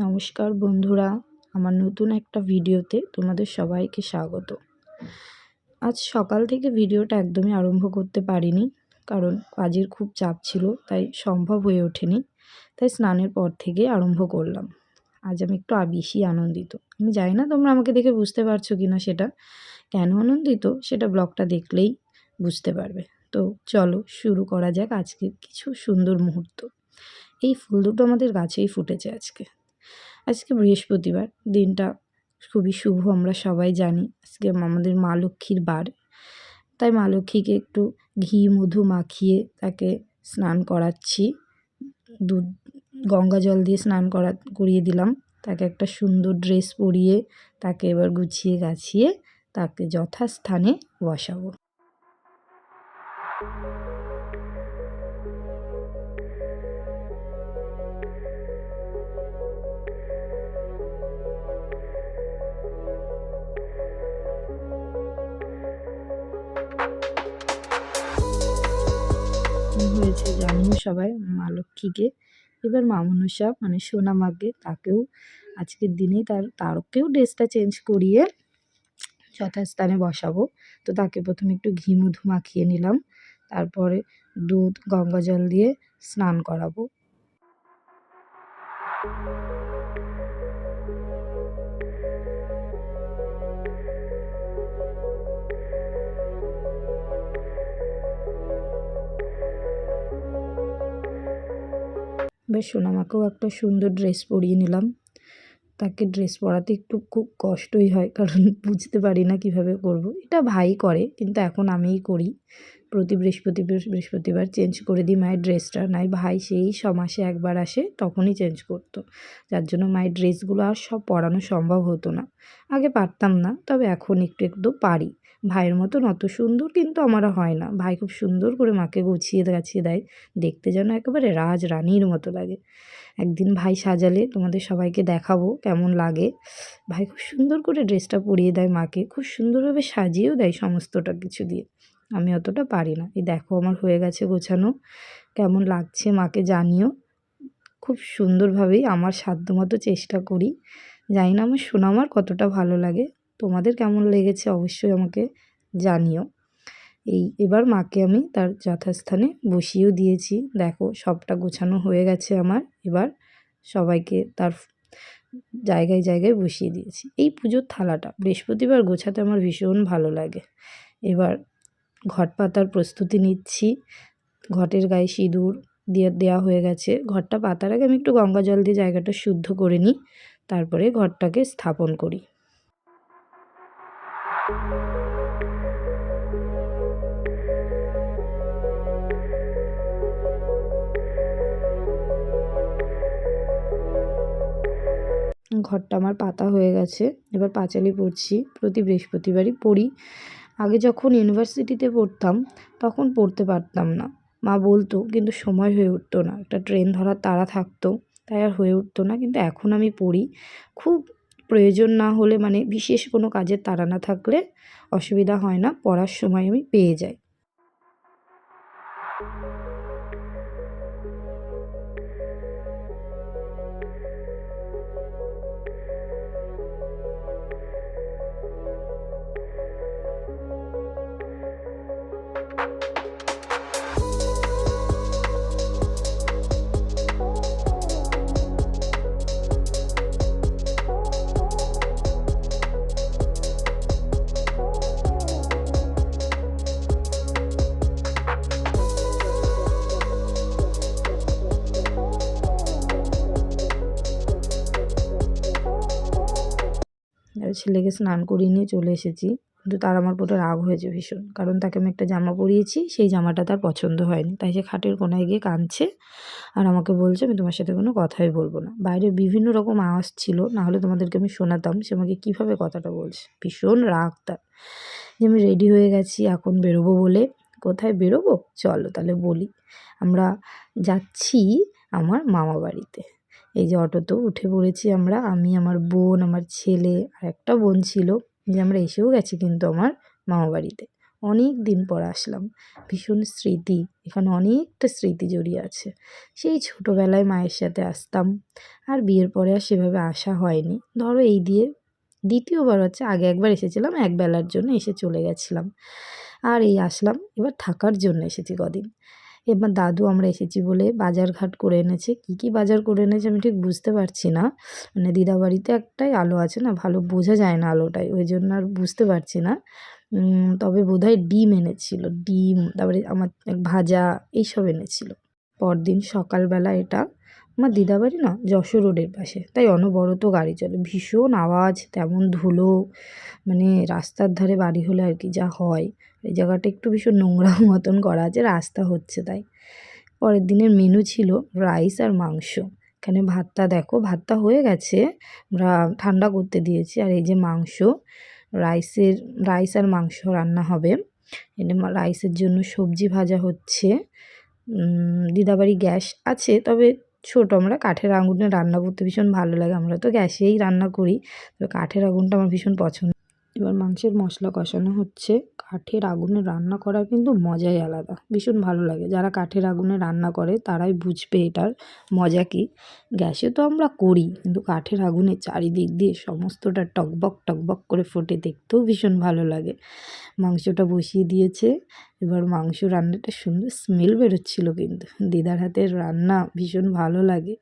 নমস্কার বন্ধুরা, আমার নতুন একটা ভিডিওতে তোমাদের সবাইকে স্বাগত। আজ সকাল থেকে ভিডিওটা একদমই আরম্ভ করতে পারিনি, কারণ কাজের খুব চাপ ছিল, তাই সম্ভব হয়ে ওঠেনি। তাই স্নানের পর থেকে আরম্ভ করলাম। আজ আমি একটু বেশি আনন্দিত। আমি জানি না তোমরা আমাকে দেখে বুঝতে পারছো কি না সেটা। কেন আনন্দিত সেটা ব্লগটা দেখলেই বুঝতে পারবে। তো চলো শুরু করা যাক আজকের কিছু সুন্দর মুহূর্ত। এই ফুল দুটো আমাদের গাছেই ফুটেছে আজকে বৃহস্পতিবার, দিনটা খুবই শুভ। আমরা সবাই জানি আজকে আমাদের মা লক্ষ্মীর বার। তাই মা লক্ষ্মীকে একটু ঘি মধু মাখিয়ে তাকে স্নান করাচ্ছি। দুধ গঙ্গা জল দিয়ে স্নান করিয়ে দিলাম। তাকে একটা সুন্দর ড্রেস পরিয়ে তাকে এবার গুছিয়ে গাছিয়ে তাকে যথাস্থানে বসাবো। হয়েছে জানিও সবাই মা লক্ষ্মীকে। এবার মা মনসা মানে সোনা মাকে তাকেও আজকের দিনেই তারকেও ড্রেসটা চেঞ্জ করিয়ে যথাস্থানে বসাবো। তো তাকে প্রথমে একটু ঘি মধু মাখিয়ে নিলাম, তারপরে দুধ গঙ্গা জল দিয়ে স্নান করাবো। বেশ সোনামাকেও একটা সুন্দর ড্রেস পরিয়ে নিলাম। তাকে ড্রেস পরাতে একটু খুব কষ্টই হয়, কারণ বুঝতে পারি না কিভাবে করব। এটা ভাই করে, কিন্তু এখন আমিই করি। প্রতি বৃহস্পতিবার চেঞ্জ করে দিই মায়ের ড্রেসটা। নাই ভাই সেই মাসে একবার আসে, তখনই চেঞ্জ করতো। যার জন্য মায়ের ড্রেসগুলো আর সব পরানো সম্ভব হতো না। আগে পারতাম না, তবে এখন একটু একটু পারি। ভাইয়ের মতন অত সুন্দর কিন্তু আমার হয় না। ভাই খুব সুন্দর করে মাকে গুছিয়ে গাছিয়ে দেয়, দেখতে যেন একেবারে রাজরানীর মতো লাগে। একদিন ভাই সাজালে তোমাদের সবাইকে দেখাবো কেমন লাগে। ভাই খুব সুন্দর করে ড্রেসটা পরিয়ে দেয় মাকে, খুব সুন্দরভাবে সাজিয়েও দেয় সমস্তটা কিছু দিয়ে। আমি অতটা পারি না। এই দেখো আমার হয়ে গেছে গোছানো। কেমন লাগছে মাকে জানিও। খুব সুন্দরভাবেই আমার সাধ্যমতো চেষ্টা করি। জানি না আমার সোনামার কতটা ভালো লাগে। তোমাদের কেমন লেগেছে অবশ্যই আমাকে জানিও। এবার মাকে আমি তার যথাস্থানে বসিয়েও দিয়েছি। দেখো সবটা গোছানো হয়ে গেছে আমার। এবার সবাইকে তার জায়গায় জায়গায় বসিয়ে দিয়েছি। এই পুজোর থালাটা বৃহস্পতিবার গোছাতে আমার ভীষণ ভালো লাগে। এবার ঘট পাতার প্রস্তুতি নিচ্ছি। ঘটের গায়ে সিঁদুর দেওয়া হয়ে গেছে। ঘরটা পাতার আগে আমি একটু গঙ্গা জল দিয়ে জায়গাটা শুদ্ধ করে নিই, তারপরে ঘরটাকে স্থাপন করি। ঘরটা আমার পাতা হয়ে গেছে। এবার পাঁচালি পড়ছি। প্রতি বৃহস্পতিবারই পড়ি। আগে যখন ইউনিভার্সিটিতে পড়তাম তখন পড়তে পারতাম না। মা বলতো, কিন্তু সময় হয়ে উঠতো না। একটা ট্রেন ধরার তাড়া থাকতো, তাই আর হয়ে উঠতো না। কিন্তু এখন আমি পড়ি। খুব প্রয়োজন না হলে, মানে বিশেষ কোনো কাজের তাড়া না থাকলে অসুবিধা হয় না, পড়ার সময় আমি পেয়ে যাই। ছেলেকে স্নান করিয়ে নিয়ে চলে এসেছি, কিন্তু তার আমার উপরে রাগ হয়েছে ভীষণ। কারণ তাকে আমি একটা জামা পরিয়েছি, সেই জামাটা তার পছন্দ হয়নি। তাই সে খাটের কোনায় গিয়ে কাঁদছে আর আমাকে বলছে আমি তোমার সাথে কোনো কথাই বলবো না। বাইরে বিভিন্ন রকম আওয়াজ ছিল, নাহলে তোমাদেরকে আমি শোনাতাম সে আমাকে কীভাবে কথাটা বলছে। ভীষণ রাগ তার। যে আমি রেডি হয়ে গেছি এখন বেরোবো বলে। কোথায় বেরোবো চলো তাহলে বলি। আমরা যাচ্ছি আমার মামা বাড়িতে। এই যে অটোতেও উঠে পড়েছি আমরা, আমি, আমার বোন, আমার ছেলে আর একটা বোন ছিল। যে আমরা এসেও গেছি কিন্তু আমার মামা বাড়িতে। অনেক দিন পর আসলাম। ভীষণ স্মৃতি, এখানে অনেকটা স্মৃতি জড়িয়ে আছে। সেই ছোটোবেলায় মায়ের সাথে আসতাম, আর বিয়ের পরে আর সেভাবে আসা হয়নি। ধরো এই দিয়ে দ্বিতীয়বার হচ্ছে, আগে একবার এসেছিলাম একবেলার জন্য, এসে চলে গেছিলাম। আর এই আসলাম, এবার থাকার জন্য এসেছি কদিন। এবার দাদু আমরা এসেছি বলে বাজারঘাট করে এনেছে। কী, কী বাজার করে এনেছে আমি ঠিক বুঝতে পারছি না। মানে দিদাবাড়িতে একটাই আলো আছে না, ভালো বোঝা যায় না আলোটায়, ওই জন্য আর বুঝতে পারছি না। তবে বোধহয় ডিম এনেছিল, ডিম, তারপরে আমার ভাজা এইসব এনেছিল। পরদিন সকালবেলা, এটা আমার দিদাবাড়ি না যশোর রোডের পাশে, তাই অনবরত গাড়ি চলে, ভীষণ আওয়াজ, তেমন ধুলো, মানে রাস্তার ধারে বাড়ি হলে আর কি যা হয়। এই জায়গাটা একটু ভীষণ নোংরা মতন করা আছে, রাস্তা হচ্ছে তাই। পরের দিনের মেনু ছিল রাইস আর মাংস। এখানে ভাতটা দেখো, ভাতটা হয়ে গেছে, আমরা ঠান্ডা করতে দিয়েছি। আর এই যে মাংস, রাইস আর মাংস রান্না হবে। এটা রাইসের জন্য সবজি ভাজা হচ্ছে। দিদাবাড়ি গ্যাস আছে, তবে ছোট, আমরা কাঠের আগুনে রান্না করতে ভীষণ ভালো লাগে। আমরা তো গ্যাসেই রান্না করি, তবে কাঠের আগুনটা আমার ভীষণ পছন্দ। এবার মাংসের মশলা কষানো হচ্ছে। কাঠের আগুনে রান্না করার কিন্তু মজাই আলাদা, ভীষণ ভালো লাগে। যারা কাঠের আগুনে রান্না করে তারাই বুঝবে এটার মজা কী। গ্যাসে তো আমরা করি, কিন্তু কাঠের আগুনে চারিদিক দিয়ে সমস্তটা টকবক টকবক করে ফোটে, দেখতেও ভীষণ ভালো লাগে। মাংসটা বসিয়ে দিয়েছে, এবার মাংস রান্নাটা সুন্দর স্মেল বেরোচ্ছিলো, কিন্তু দিদার হাতের রান্না ভীষণ ভালো লাগে।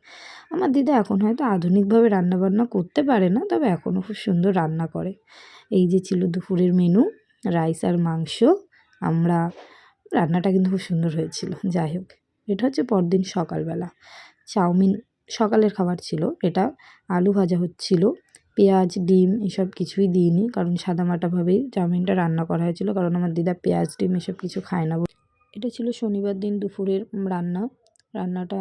আমার দিদা এখন হয়তো আধুনিকভাবে রান্নাবান্না করতে পারে না, তবে এখনও খুব সুন্দর রান্না করে। এই যে ছিল দুপুরের মেনু, রাইস আর মাংস। আমরা রান্নাটা কিন্তু খুব সুন্দর হয়েছিল। যাই হোক, এটা হচ্ছে পরদিন সকালবেলা। চাউমিন সকালের খাবার ছিল এটা। আলু ভাজা হচ্ছিল, পেঁয়াজ ডিম এসব কিছুই দিইনি, কারণ সাদামাটাভাবেই চাউমিনটা রান্না করা হয়েছিল, কারণ আমার দিদা পেঁয়াজ ডিম এসব কিছু খায় না। এটা ছিল শনিবার দিন দুপুরের রান্না। রান্নাটা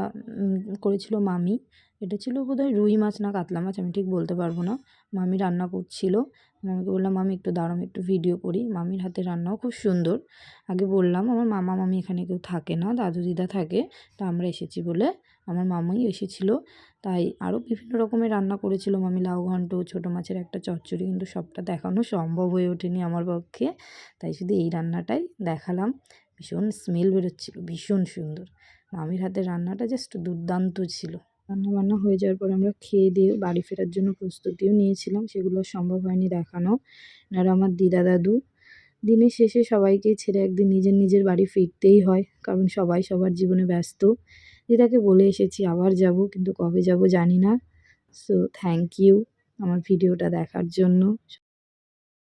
করেছিল মামি। এটা ছিল বোধহয় রুই মাছ না কাতলা মাছ, আমি ঠিক বলতে পারবো না। মামি রান্না করছিল। মামিকে বললাম, মামি একটু দাঁড়াও, আমি একটু ভিডিও করি। মামির হাতের রান্নাও খুব সুন্দর। আগে বললাম, আমার মামা মামি এখানে কেউ থাকে না, দাদু দিদা থাকে, তা আমরা এসেছি বলে আমার মামাই এসেছিল, তাই আরও বিভিন্ন রকমের রান্না করেছিল মামি। লাউ ঘন্ট, ছোটো মাছের একটা চচ্চড়ি, কিন্তু সবটা দেখানো সম্ভব হয়ে ওঠেনি আমার পক্ষে, তাই শুধু এই রান্নাটাই দেখালাম। ভীষণ স্মেল বেরোচ্ছিল, ভীষণ সুন্দর। মামির হাতের রান্নাটা জাস্ট দুর্দান্ত ছিল। রান্নাবান্না হয়ে যাওয়ার পর আমরা খেয়ে দিয়ে বাড়ি ফেরার জন্য প্রস্তুতিও নিয়েছিলাম, সেগুলো সম্ভব হয়নি দেখানো। আর আমার দিদা দাদু, দিনের শেষে সবাইকে ছেড়ে একদিন নিজের নিজের বাড়ি ফিরতেই হয়, কারণ সবাই সবার জীবনে ব্যস্ত। দিদাকে বলে এসেছি আবার যাব, কিন্তু কবে যাব জানি না। সো থ্যাংক ইউ আমার ভিডিওটা দেখার জন্য।